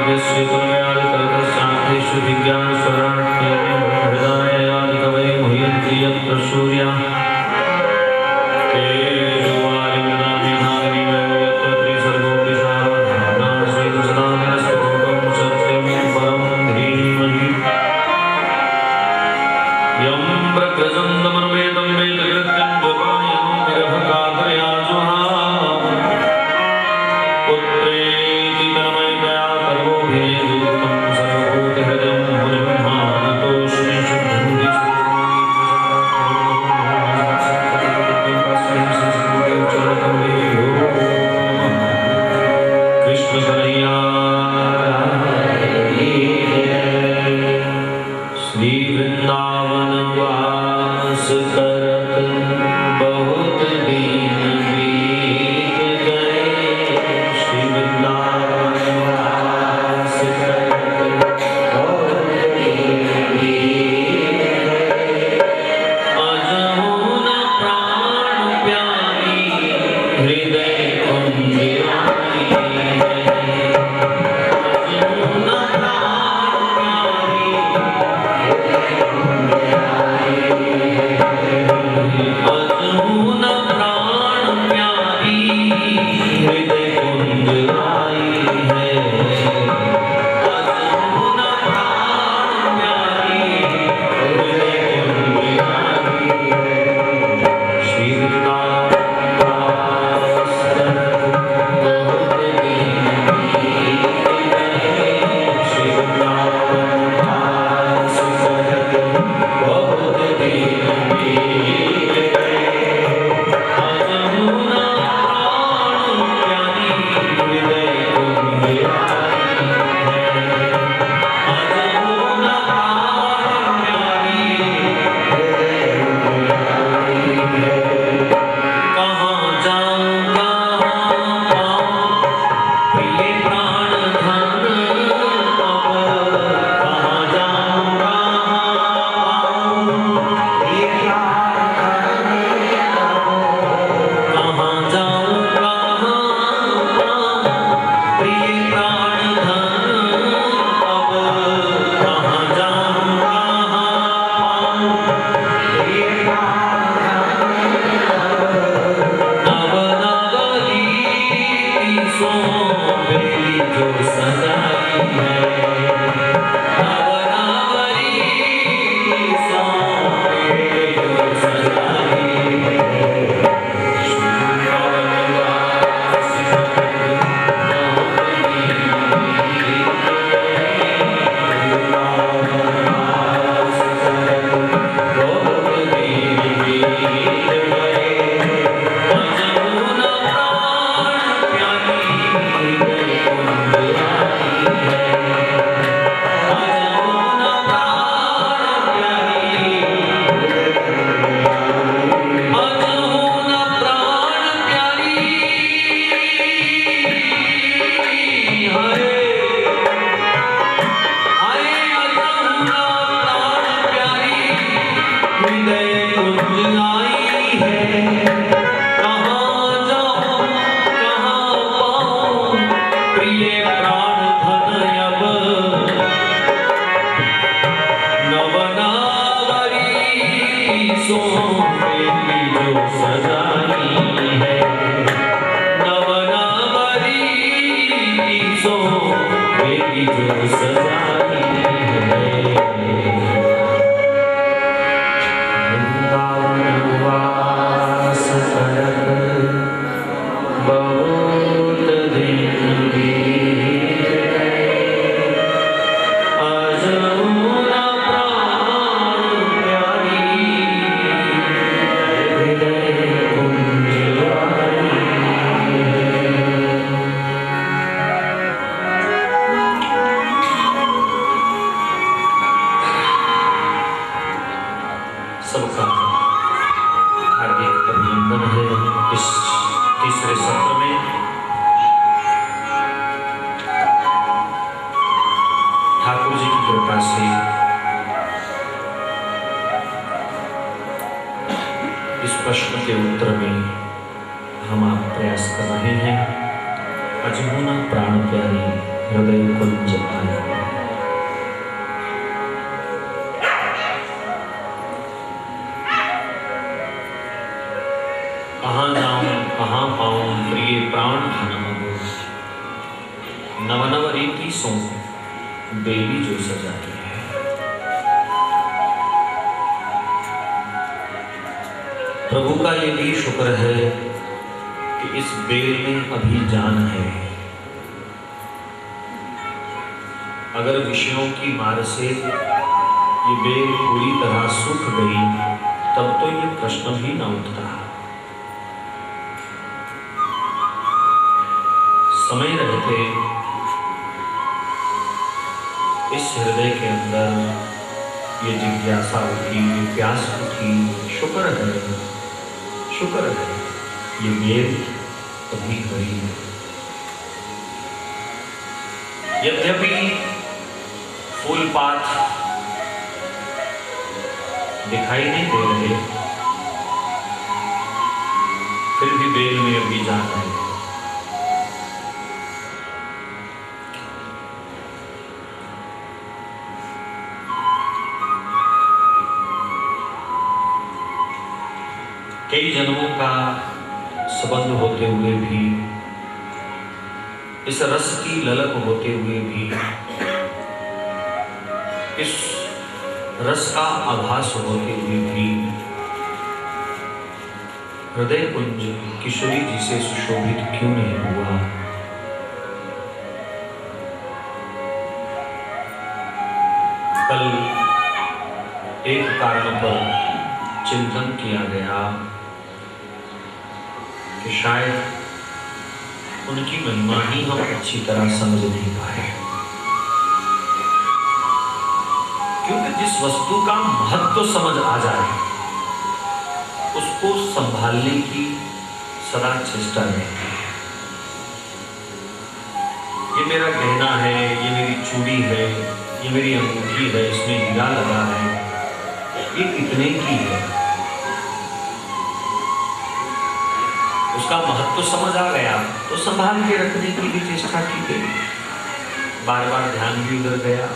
यस्य तन्मयादितरतश्चान्तेषु विज्ञानस्वराट्येन हृदयादिकवये मुह्यन्ति यत्र सूर्यः तेजोवारिमृदाम्यनादिनिवयो यत्र त्रिसर्गो विशारदधाम्ना स्वेन सदा निरस्तकुटुं सत्यमेव परं धीमहि यं प्रकृजन्तमनुपेतं वेदकृत्यं जपायं विरहकातरया जुहाव पुत्रेति तन्मयतया कर्मोऽभिनेदुक्तं सर्वभूतहृदयं मुनिं मानतोऽस्मि शुद्धं कृष्ण कन्हैया श्री वृंदावन वास करत बहुत दिन बीत गए। श्री वृंदावन वास करत बहुत दिन बीत गए। अजहु न प्राण प्यारी हृदय कुंज आई है। अजहु न प्राण प्यारी अजहु न प्राण प्यारी हृदय कुंज आई है। अजहु न प्राण प्यारी हृदय कुंज आई है। श्री वृंदावन वास करत बहुत दिन बीत गए। श्री वृंदावन वास करत बहुत दिन बीत गए। अजहु न प्राण प्यारी हृदय कुंज आई है। अजहु न प्राण प्यारी हृदय कुंज आई है। कहाँ जाऊं कहाँ पाऊं प्रिय प्राण धन अब। कहाँ जाऊं कहाँ पाऊं प्रिय प्राण धन अब। कहाँ जाऊं कहाँ पाऊं प्रिय प्राण धन अब। कहाँ जाऊं कहाँ पाऊं प्रिय प्राण नव नवरी सो बेली जो सजाई है। नव नवरी सो बेली जो सजाई है। श्री वृंदावन वास करत बहुत दिन बीत गए। वृंदावन वास करत बहुत दिन बीत गए। अजहु न प्राण प्यारी हृदय कुंज आई है। अजहु न प्राण प्यारी हृदय कुंज आई है। अजहु न प्राण प्यारी हाय हाय। अजहु न प्राण प्यारी हृदय कुंज आई है। कहाँ जाऊं कहाँ पाऊं प्रिय प्राण धन अब। नव नावरी सो बेली जो सजाई है। नव नावरी सो बेली जो सजाई है। वृंदावन वास करत बहुत दिन बीत गए। अजहु न प्राण प्यारी हृदय कुंज आई है। सबका हार्दिक अभिनंदन है। इस तीसरे सत्र में ठाकुर जी की कृपा से इस प्रश्न के उत्तर में हम आप प्रयास कर रहे हैं। अजहु न प्राण प्यारी हृदय कुंज आए। कहाँ जाऊं कहाँ पाऊं प्रिय प्राण धन हो, नव नव रीति सो बेली जो सजाती है। प्रभु का ये भी शुक्र है कि इस बेल में अभी जान है। अगर विषयों की मार से ये बेल पूरी तरह सूख गई तब तो ये प्रश्न भी न उठता। समय रहते इस हृदय के अंदर ये जिज्ञासा उठी, ये प्यास उठी। शुक्र है ये बेल अभी हरी है। यद्यपि फूल पात दिखाई नहीं दे रहे, फिर भी बेल में अभी जान है। कई जन्मों का संबंध होते हुए भी, इस रस की ललक होते हुए भी, इस रस का आभास होते हुए भी हृदय कुंज किशोरी जी से सुशोभित क्यों नहीं हुआ? कल एक कारण पर चिंतन किया गया कि शायद उनकी महिमा ही हम अच्छी तरह समझ नहीं पाए, क्योंकि जिस वस्तु का महत्व समझ आ जाए उसको संभालने की सदा चेष्टा रहती है। ये मेरा गहना है, ये मेरी चूड़ी है, ये मेरी अंगूठी है, इसमें हीरा लगा है, ये कितने की है? उसका महत्व समझ आ गया तो संभाल के रखने की भी चेष्टा की गई। बार बार ध्यान भी उधर गया।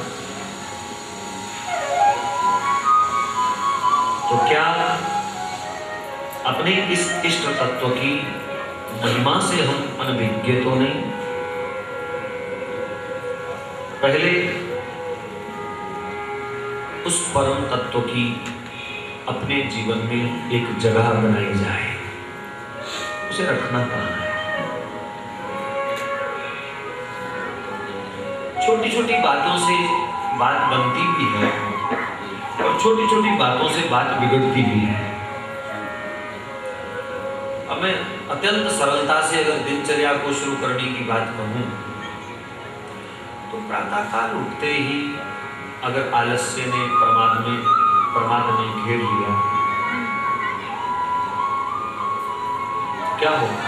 तो क्या अपने इस इष्ट तत्व की महिमा से हम अनभिज्ञ तो नहीं? पहले उस परम तत्व की अपने जीवन में एक जगह बनाई जाए, उसे रखना कहाँ है? छोटी छोटी बातों से बात बनती भी है और छोटी छोटी बातों से बात बिगड़ती भी है। अब मैं अत्यंत सरलता से अगर दिनचर्या को शुरू करने की बात कहूं तो प्रातःकाल उठते ही अगर आलस्य ने प्रमाद ने घेर लिया क्या होगा?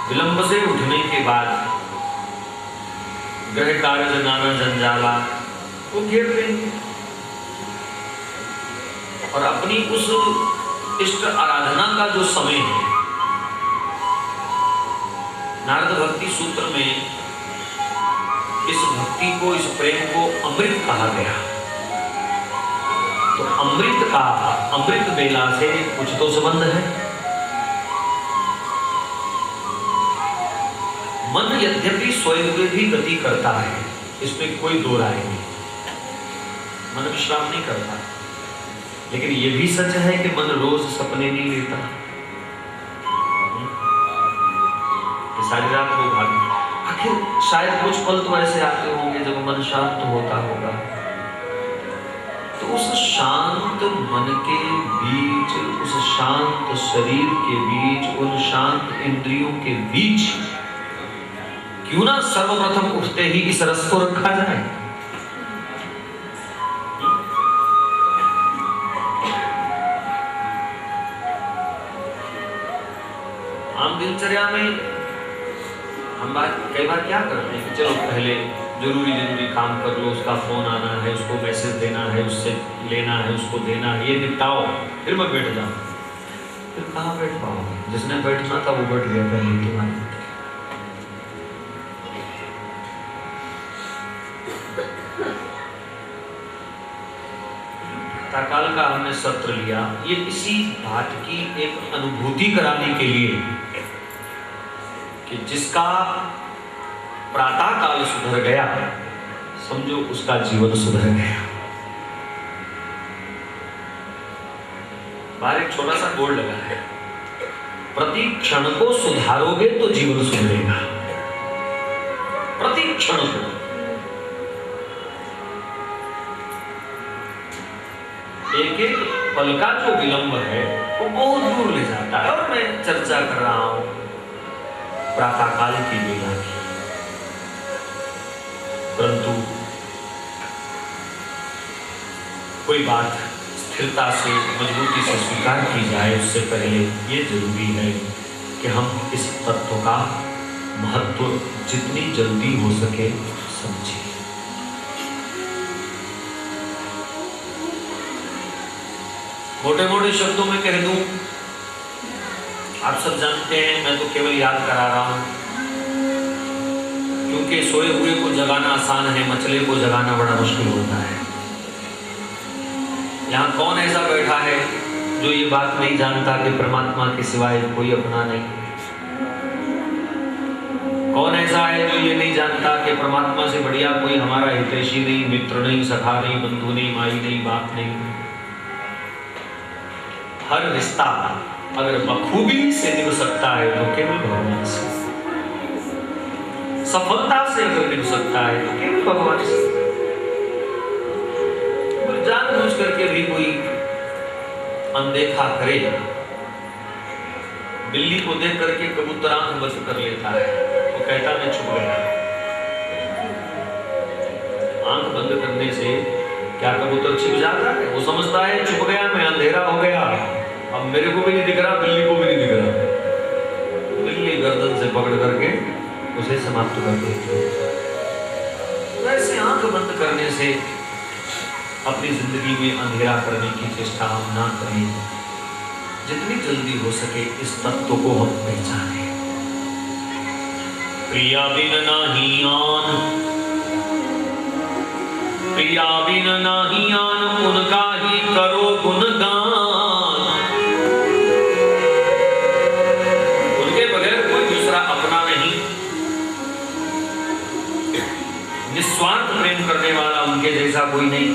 विलंब से उठने के बाद गृह कार्य नाना जंजाला वो घेर देंगे और अपनी उस इष्ट आराधना का जो समय है, नारद भक्ति सूत्र में इस भक्ति को, इस प्रेम को अमृत कहा गया। तो अमृत बेला से कुछ तो संबंध है। मन यद्यपि सोए हुए भी गति करता है, इसमें कोई दो राय नहीं, मन विश्राम नहीं करता, लेकिन यह भी सच है कि मन रोज सपने नहीं लेता। सारी रात वो भाग, आखिर शायद कुछ पल तो ऐसे आते होंगे जब मन शांत होता होगा। तो उस शांत मन के बीच, उस शांत शरीर के बीच, उन शांत इंद्रियों के बीच क्यों ना सर्वप्रथम उठते ही इस रस को रखा जाए? आम दिनचर्या में हम कई बार क्या करते हैं कि चलो पहले जरूरी काम कर लो, उसका फोन आना है, उसको मैसेज देना है, उससे लेना है, उसको देना है, ये निपटाओ, फिर मैं बैठ जाऊं। फिर कहाँ बैठ पाओगे? जिसने बैठना था वो बैठ गया पहले तुम्हारे। प्रातःकाल का हमने सत्र लिया, ये इसी बात की एक अनुभूति कराने के लिए कि जिसका प्रातःकाल सुधर गया, समझो उसका जीवन सुधर गया। बाहर एक छोटा सा बोर्ड लगा है, प्रति क्षण को सुधारोगे तो जीवन सुधरेगा। प्रति क्षण को एक एक पल का जो विलंब है वो बहुत दूर ले जाता है। और मैं चर्चा कर रहा हूं प्रातःकाल की वेला की, परंतु कोई बात स्थिरता से, मजबूती से स्वीकार की जाए उससे पहले ये जरूरी है कि हम इस तत्व का महत्व जितनी जल्दी हो सके समझें। मोटे मोटे शब्दों में कह दूं, आप सब जानते हैं, मैं तो केवल याद करा रहा हूं, क्योंकि सोए हुए को जगाना आसान है, मचले को जगाना बड़ा मुश्किल होता है। यहाँ कौन ऐसा बैठा है जो ये बात नहीं जानता कि परमात्मा के सिवाय कोई अपना नहीं? कौन ऐसा है जो ये नहीं जानता कि परमात्मा से बढ़िया कोई हमारा हितैषी नहीं, मित्र नहीं, सखा नहीं, बंधु नहीं, माई नहीं, बाप नहीं? हर रिश्ता अगर बखूबी से निभ सकता है तो केवल भगवान से, सफलता से अगर निभ सकता है तो केवल भगवान से। जानबूझ करके भी कोई अनदेखा करे, बिल्ली को देख करके कबूतर आंख बंद कर लेता है, वो कहता मैं छुप गया। आंख बंद करने से क्या कबूतर छिप जाता है? वो समझता है छुप गया मैं, अंधेरा हो गया, अब मेरे को भी नहीं दिख रहा, बिल्ली को भी नहीं दिख रहा। बिल्ली गर्दन से पकड़ करके उसे समाप्त कर देती है। वैसे आंख बंद करने से अपनी जिंदगी में अंधेरा करने की चेष्टा हम ना करें, जितनी जल्दी हो सके इस तत्व को हम पहचानें। प्रिया बिन नाही आन, प्रिया बिन नाही आन, उनका ही करो गुणगान। उनके बगैर कोई दूसरा अपना नहीं, निस्वार्थ प्रेम करने वाला उनके जैसा कोई नहीं।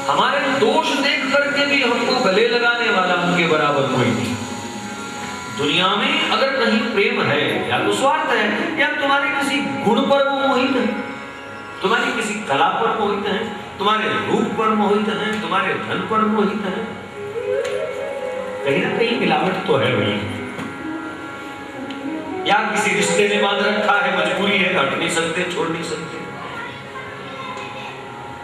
हमारे दोष देख करके भी हमको गले लगाने वाला उनके बराबर कोई नहीं। दुनिया में अगर कहीं प्रेम है या तो स्वार्थ है, या तुम्हारे किसी गुण पर वो मोहित है, तुम्हारी किसी कला पर मोहित है, तुम्हारे रूप पर मोहित है, तुम्हारे धन पर मोहित है, कहीं ना कहीं मिलावट तो है भाई। या किसी रिश्ते ने बांध रखा है, मजबूरी है, हट नहीं सकते, छोड़ नहीं सकते।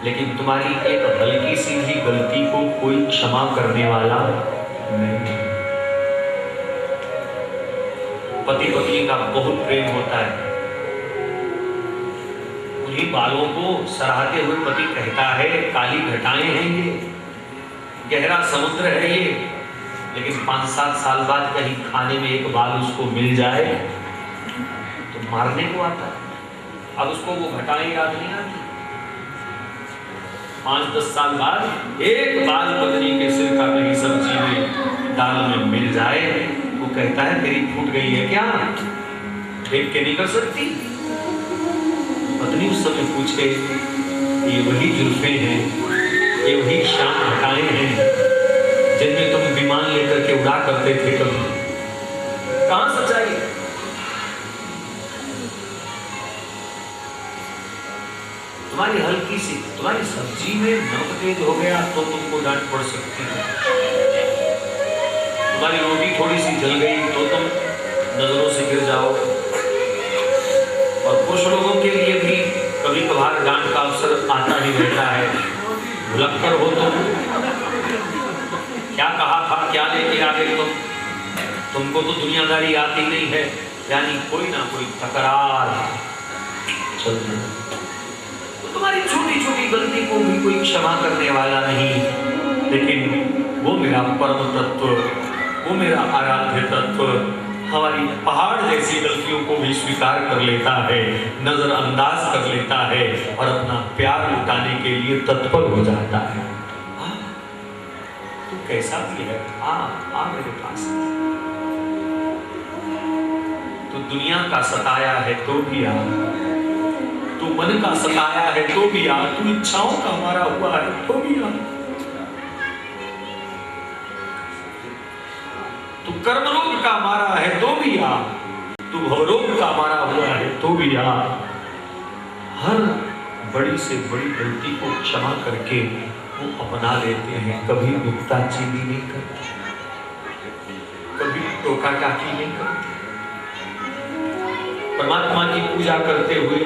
लेकिन तुम्हारी एक हल्की सी भी गलती को कोई क्षमा करने वाला नहीं। पति पत्नी का बहुत प्रेम होता है, उन्हीं बालों को सराहते हुए पति कहता है काली घटाएं हैं ये, गहरा समुद्र है ये। लेकिन 5-7 साल बाद कहीं खाने में एक बाल उसको मिल जाए तो मारने को आता है। अब उसको वो घटाएं याद नहीं आती। 5-10 साल बाद एक बाल पत्नी के सिर का कहीं सब्जी में दाल में मिल जाए, वो कहता है तेरी फूट गई है क्या, देख के नहीं कर सकती? पत्नी उस समय पूछे ये वही जुल्फे हैं, ये वही शाम घटाएं हैं जिनमें तुम विमान लेकर के उड़ा करते थे कभी? कहां सच्चाई? तुम्हारी हल्की सी, तुम्हारी सब्जी में नमक तेज हो गया तो तुमको डांट पड़ सकती है, तुम्हारी रोटी थोड़ी सी जल गई तो तुम नजरों से गिर जाओ। और कुछ लोगों के लिए भी कभी कभार डांट का अवसर आता ही रहता है। भुलक्कड़ हो तो क्या कहा था, क्या लेके आ गए तुमको तो दुनियादारी आती नहीं है, यानी कोई ना कोई तकरार चलती है। तो तुम्हारी छोटी छोटी गलती को भी कोई क्षमा करने वाला नहीं। लेकिन वो मेरा परम तत्व, वो मेरा आराध्य तत्व हमारी पहाड़ जैसी गलतियों को भी स्वीकार कर लेता है, नजरअंदाज कर लेता है और अपना प्यार लुटाने के लिए तत्पर हो जाता है। तू कैसा भी है, आ मेरे पास। तू दुनिया का सताया है तो भी आ, तू मन का सताया है तो भी आ, तू इच्छाओं का मारा हुआ है तो भी आ, तू कर्मरोग का मारा है तो भी आ, तू भवरोग का मारा हुआ है तो भी आ। हर बड़ी से बड़ी गलती को क्षमा करके वो अपना लेते हैं, कभी नुक्ताचीनी नहीं करते, कभी टोका टाकी नहीं करते। परमात्मा की पूजा करते हुए,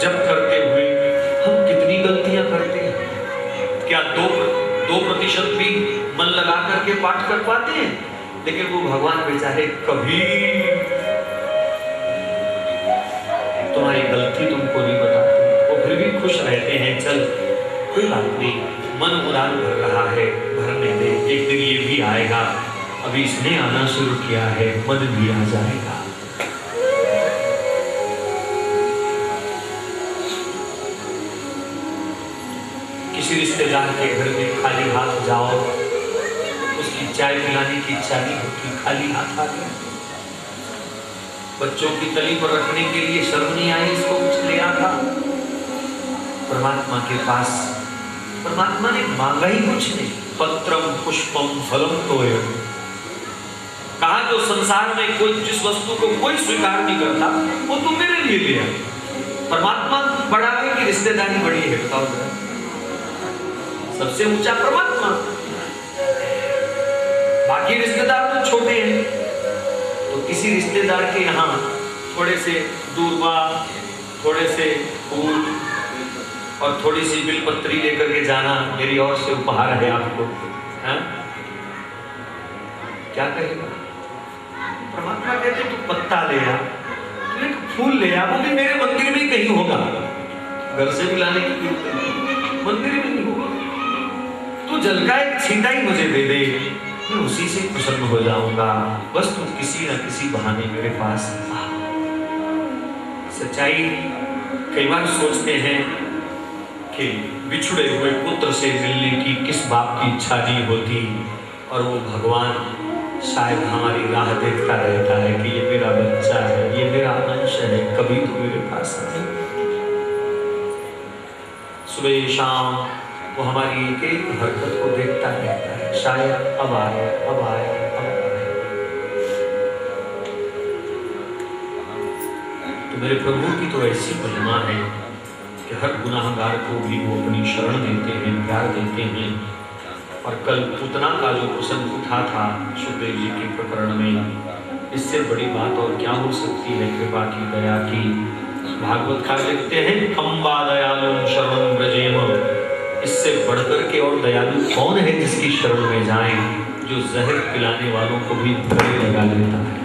जप करते हुए हम कितनी गलतियां करते हैं। क्या 2% भी मन लगा करके पाठ कर पाते हैं? लेकिन वो भगवान बेचारे कभी तुम्हारी गलती तुमको नहीं बताते, वो फिर भी खुश रहते हैं। चल कोई बात नहीं, मन उड़ान भर रहा है, भरने दे, एक दिन ये भी आएगा। अभी इसने आना शुरू किया है, मन भी आ जाएगा। किसी रिश्तेदार के घर में खाली हाथ जाओ, उसकी चाय पिलाने की इच्छा नहीं होती, खाली हाथ आ गया। बच्चों की तली पर रखने के लिए शर्म नहीं आई, इसको कुछ ले आता। परमात्मा के पास परमात्मा ने मांगा ही कुछ नहीं, पत्रम पुष्पम फलम तोयम। कहा जो संसार में कोई जिस वस्तु को कोई स्वीकार नहीं करता वो तुम मेरे लिए ले आए। परमात्मा बड़ा है कि रिश्तेदारी बड़ी है? बताओ जरा। सबसे ऊंचा परमात्मा, बाकी रिश्तेदार तो छोटे हैं। तो किसी रिश्तेदार के यहाँ थोड़े से दूरबा, थोड़े से फूल और थोड़ी सी बिलपत्री लेकर के जाना, मेरी ओर से उपहार है आपको, है? क्या कहेगा? परमात्मा कहते तू पत्ता ले आ, तू एक फूल ले आ, वो भी मेरे मंदिर में कहीं होगा, घर से मिलाने की जरूरत नहीं, मंदिर में नहीं होगा। तू जल का एक छींटा ही मुझे दे दे, मैं उसी से प्रसन्न हो जाऊंगा। बस तू किसी न किसी बहाने मेरे पास आ। सच्चाई कई बार सोचते हैं कि बिछुड़े हुए पुत्र से मिलने की किस बाप की इच्छा नहीं होती, और वो भगवान शायद हमारी राह देखता रहता है कि ये मेरा बच्चा है, ये मेरा अंश है, कभी तो मेरे पास आए। सुबह शाम वो हमारी एक एक हरकत को देखता रहता है, शायद अब आए, अब आए, अब आए। तो मेरे प्रभु की तो ऐसी महिमा है कि हर गुनाहगार को भी वो अपनी शरण देते हैं, प्यार देते हैं। और कल पूतना का जो प्रसंग उठा था सुखदेव जी के प्रकरण में, इससे बड़ी बात और क्या हो सकती है कृपा की, दया की। भागवत का लिखते हैं, अम्बा दयालु शरणं व्रजेम। इससे बढ़कर के और दयालु कौन है जिसकी शरण में जाए, जो जहर पिलाने वालों को भी गले लगा लेता है।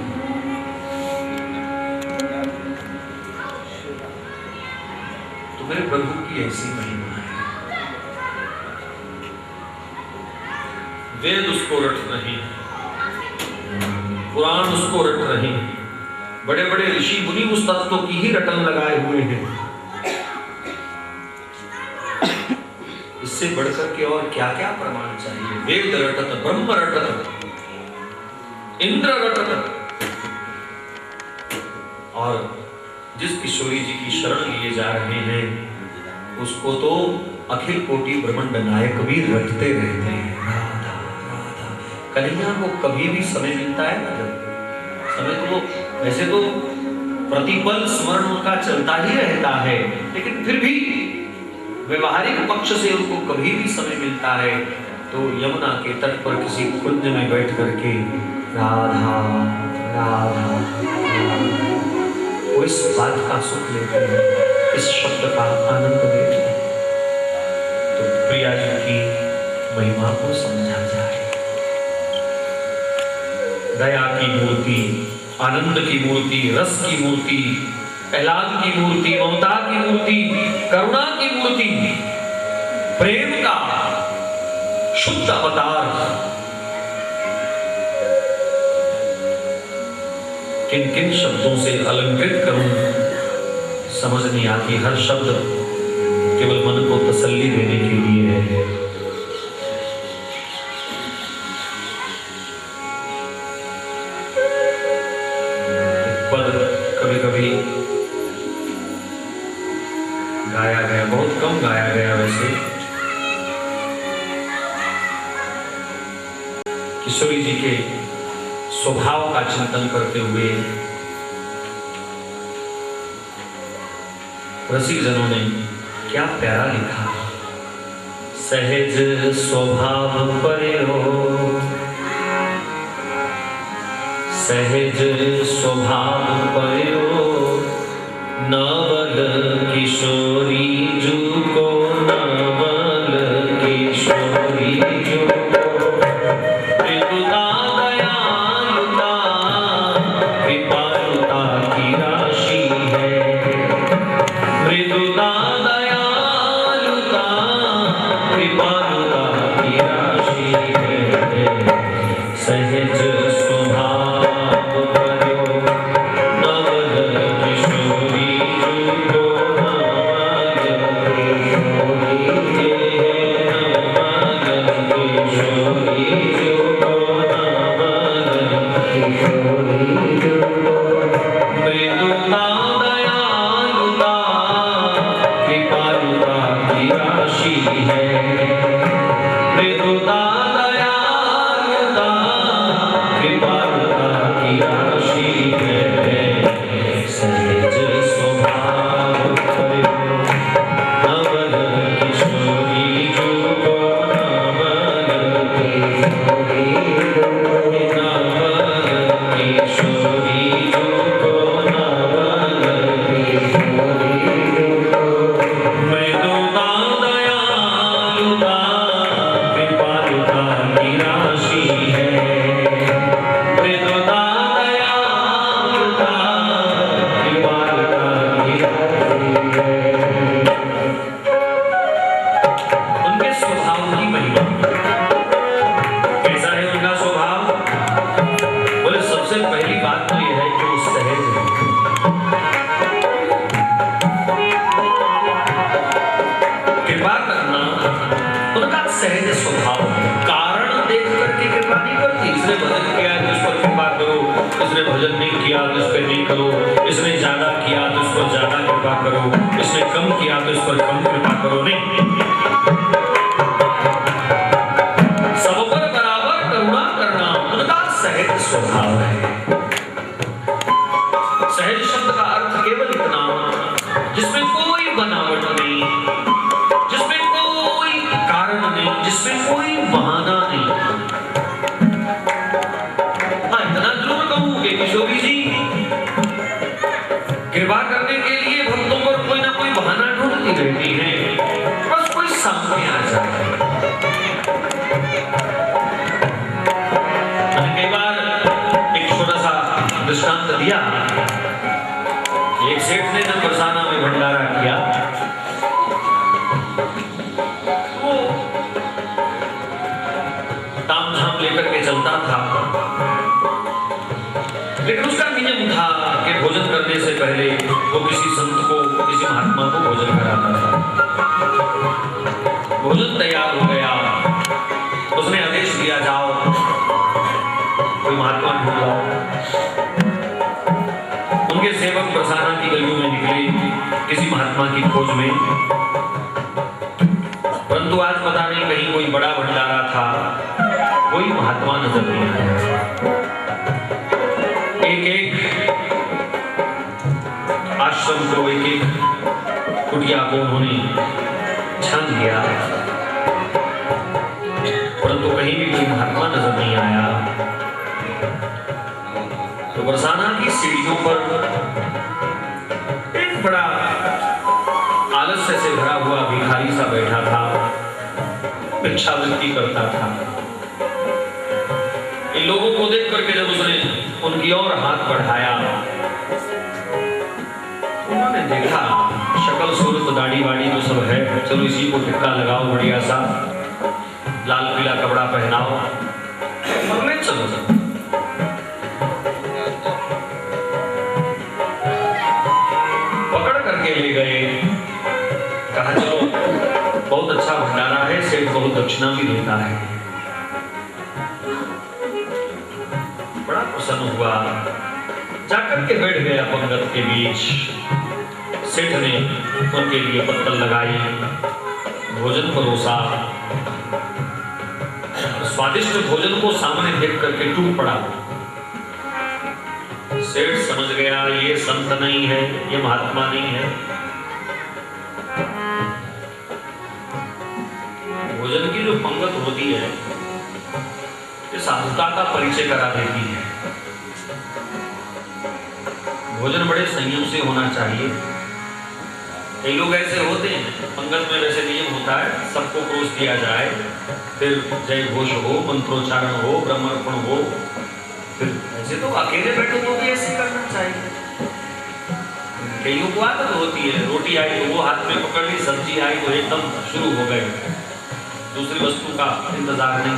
तो मेरे प्रभु की ऐसी महिमा है। वेद उसको रट नहीं, पुराण उसको रट नहीं, बड़े बड़े ऋषि मुनि उस तत्व की ही रटन लगाए हुए हैं। इससे बढ़कर के और क्या क्या प्रमाण चाहिए? वेद रटत, ब्रह्म रटत, इंद्र रटत। और जिस किशोरी जी की शरण लिए जा रहे हैं उसको तो अखिल कोटि ब्रह्मांड नायक भी रटते रहते हैं, राधा राधा। कन्हैया को कभी भी समय मिलता है ना, जब समय तो वो वैसे तो प्रतिपल स्मरण उनका चलता ही रहता है, लेकिन फिर भी व्यवहारिक पक्ष से उनको कभी भी समय मिलता है तो यमुना के तट पर किसी कुंज में बैठ करके राधा राधा, वो इस बात का सुख लेते हैं, इस शब्द का आनंद लेते हैं। तो प्रिया जी की महिमा को समझा जाए। दया की मूर्ति, आनंद की मूर्ति, रस की मूर्ति, प्रहलाद की मूर्ति, ममता की मूर्ति, करुणा की मूर्ति, प्रेम का शुद्ध अवतार। किन किन शब्दों से अलंकृत करूं समझ नहीं आती। हर शब्द केवल मन को तसल्ली देने के लिए है। पद कभी कभी गाया गया, बहुत कम गाया गया वैसे। किशोरी जी के स्वभाव का चिंतन करते हुए रसिक जनों ने क्या प्यारा लिखा। सहज स्वभाव पर्यो, सहज स्वभाव पर्यो, नवल किशोरी जू को, नवल किशोरी जू को, मृदुता दयालुता कृपालुता की राशि है, मृदुता दयालुता कृपालुता की राशि है। सहज स्वभाव पर्यो, नवल किशोरी जू को, नवल किशोरी जू को, नवल किशोरी जू को, मृदुता दयालुता कृपालुता की राशि है, मृदुता दयालुता कृपालुता की राशि है। सहज स्वभाव पर्यो, नवल किशोरी जू को, नवल किशोरी जू को, नवल किशोरी जू को, नवल किशोरी जू को, मृदुता दयालुता कृपालुता की राशि है, मृदुता दयालुता कृपालुता की राशि है। उनके स्वभाव की महिमा, कैसा है उनका स्वभाव? बोले सबसे पहली बात तो यह है कि वो सहज है। कृपा करना उनका सहज स्वभाव है। कारण देख करके कृपा नहीं करती। इसने भजन किया तो इस पर कृपा करो, इसने भजन नहीं किया तो इस पर नहीं करो, इसने ज्यादा किया तो इस पर ज्यादा कृपा करो, इसने कम किया तो इस पर कम कृपा करो। नहीं, सब पर बराबर करुणा करना उनका सहज स्वभाव है। सहज शब्द का अर्थ केवल इतना, जिसमें कोई बनावट नहीं, जिसमें कोई कारण नहीं, जिसमें कोई बहाना नहीं। हाँ, इतना जरूर कहूं कि किशोरी जी कृपा करने के लिए भक्तों पर कोई ना कोई बहाना ढूंढती रहती हैं, बस कोई सामने आ जाए। मैंने कई बार एक छोटा सा दृष्टांत दिया। एक सेठ ने जब बरसाना में भंडारा किया, वो ताम झाम लेकर के चलता था, लेकिन उसका नियम था कि भोजन करने से पहले वो किसी संत को, किसी महात्मा को भोजन कराता था। भोजन तैयार हो गया, उसने आदेश दिया, जाओ कोई महात्मा ढूंढ लाओ। उनके सेवक बरसाना की गलियों में निकले किसी महात्मा की खोज में, परंतु आज पता नहीं कहीं कोई बड़ा भंडारा था, कोई महात्मा नजर नहीं आया। एक एक आश्रम को, एक एक कुटिया को उन्होंने छान लिया, परंतु कहीं भी कोई महात्मा नजर नहीं आया। तो बरसाना की सीढ़ियों पर एक बड़ा आलस्य से भरा हुआ भिखारी सा बैठा था, भिक्षावृत्ति करता था। इन लोगों को देख करके जब उसने उनकी ओर हाथ बढ़ाया, उन्होंने देखा शक्ल सूरत दाढ़ी वाड़ी तो सब है, चलो इसी को टिक्का लगाओ, बढ़िया सा लाल पीला कपड़ा पहनाओ और ले चलो। के ले गए, कहा चलो बहुत अच्छा भंडारा है, सेठ बहुत दक्षिणा भी देता है। बड़ा प्रसन्न हुआ, जाकर के बैठ गया पंगत के बीच। सेठ ने उनके लिए पत्तल लगाई, भोजन परोसा। स्वादिष्ट भोजन को सामने देख करके टूट पड़ा। सेठ समझ गया ये संत नहीं है, ये महात्मा नहीं है। भोजन की जो पंगत होती है ये साधुता का परिचय करा देती है। भोजन बड़े संयम से होना चाहिए। कई लोग ऐसे होते हैं, पंगत में वैसे नियम होता है सबको परोस दिया जाए, फिर जय घोष हो, मंत्रोच्चारण हो, ब्रह्मर्पण हो, फिर ऐसे तो अकेले बैठो तो भी ऐसे करना चाहिए। कईयों को आदत होती है, रोटी आई तो वो हाथ में पकड़ ली, सब्जी आई तो एकदम शुरू हो गए, दूसरी वस्तु का इंतजार नहीं,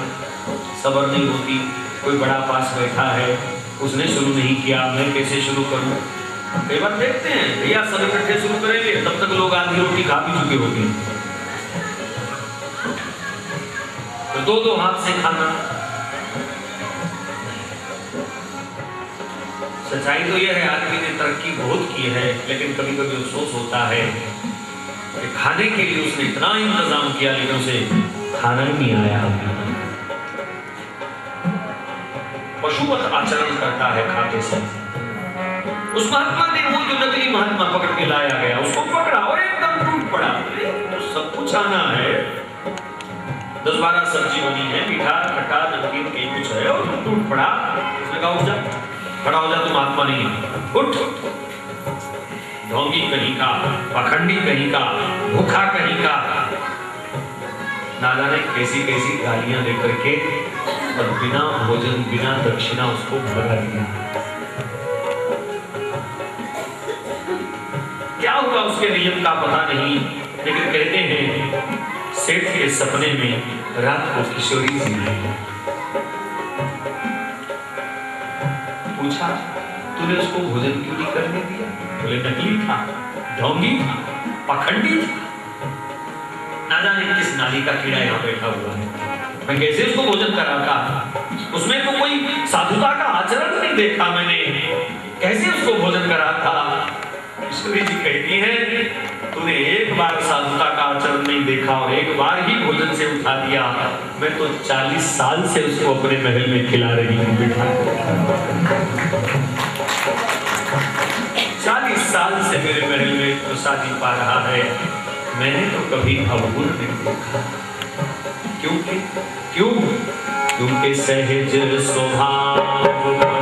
सब्र नहीं होती। कोई बड़ा पास बैठा है, उसने शुरू नहीं किया, मैं कैसे शुरू करूं। कई बार देखते हैं भैया सब इकट्ठे शुरू करेंगे, तब तक लोग आधी रोटी खा भी चुके होते हैं। तो दो दो हाथ से खाना। सच्चाई तो यह है आदमी ने तरक्की बहुत की है, लेकिन कभी कभी अफसोस होता है कि खाने के लिए उसने इतना इंतजाम किया लेकिन उसे खाना ही नहीं आया। पशुवत आचरण करता है खाते समय। उस महात्मा ने वो जो नकली महात्मा पकड़ के लाया गया, उसको पकड़ा और एकदम टूट पड़ा। तो सब कुछ आना है, 10-12 सब्जी बनी है, मीठा खट्टा नमकीन कहीं कुछ है, और टूट पड़ा। उसने कहा उठ जा, खड़ा हो जा, तू महात्मा नहीं है, उठ। ढोंगी कहीं का, पाखंडी कहीं का, भूखा कहीं का, ना जाने कैसी कैसी गालियां लेकर के, और बिना भोजन बिना दक्षिणा उसको भगा दिया। क्या हुआ उसके नियम का पता नहीं, लेकिन कहते हैं सेठ के सपने में रात को किशोरी जी आई। पूछा तूने उसको भोजन क्यों नहीं करने दिया? बोले नकली था, ढोंगी था, पाखंडी था, ना जाने किस नाली का कीड़ा यहाँ बैठा हुआ है, मैं कैसे उसको भोजन कराता? उसमें तो कोई साधुता का आचरण नहीं देखा मैंने, कैसे उसको भोजन कराता? किशोरी जी कहती है तूने एक बार साधुता का आचरण नहीं देखा और एक बार ही भोजन से उठा दिया, मैं तो 40 साल से उसको अपने महल में खिला रही हूँ बेटा। 40 साल से मेरे महल में प्रसादी पा रहा है, मैंने तो कभी अवगुण नहीं देखा। क्योंकि सहज स्वभाव